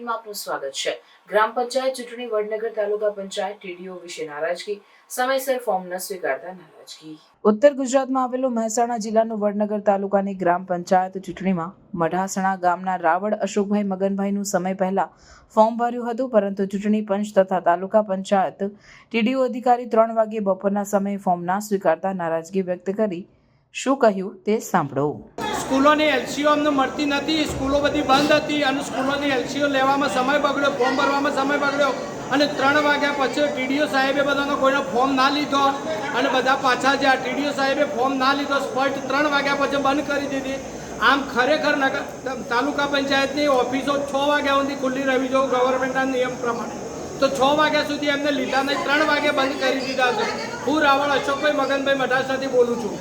બુલેટિનમાં આપનું સ્વાગત છે। ગ્રામ પંચાયત ચૂંટણી વડનગર તાલુકા પંચાયત ટીડીઓ વિશે નારાજગી, સમયસર ફોર્મ ન સ્વીકારતા નારાજગી। ઉત્તર ગુજરાતમાં આવેલું મહેસાણા જિલ્લાનું વડનગર તાલુકાની ગ્રામ પંચાયત ચૂંટણીમાં મઢાસણા ગામના રાવળ અશોકભાઈ મગનભાઈનું સમય પહેલા ફોર્મ ભર્યું હતું, પરંતુ ચૂંટણી પંચ તથા તાલુકા પંચાયત ટીડીઓ અધિકારી 3 વાગ્યે બપોરના સમયે ફોર્મ ના સ્વીકારતા નારાજગી વ્યક્ત કરી શું કહ્યું તે સાંભળો। સ્કૂલોની એલસીઓ અમને મળતી નથી, સ્કૂલો બધી બંધ હતી અને સ્કૂલોની એલસીઓ લેવામાં સમય બગડ્યો, ફોર્મ ભરવામાં સમય બગડ્યો અને 3 વાગ્યા પછી ટીડીઓ સાહેબે બધાનો કોઈનો ફોર્મ ના લીધો અને બધા પાછા જ્યાં ટીડીઓ સાહેબે ફોર્મ ના લીધો સ્પષ્ટ 3 વાગ્યા પછી બંધ કરી દીધી। આમ ખરેખર તાલુકા પંચાયતની ઓફિસો 6 વાગ્યા સુધી ખુલ્લી રહેવી જોઈએ ગવર્મેન્ટના નિયમ પ્રમાણે, તો 6 વાગ્યા સુધી એમને લીધા નહીં, 3 વાગે બંધ કરી દીધા છે। હું રાવળ અશોકભાઈ મગનભાઈ મઢાસણાથી બોલું છું।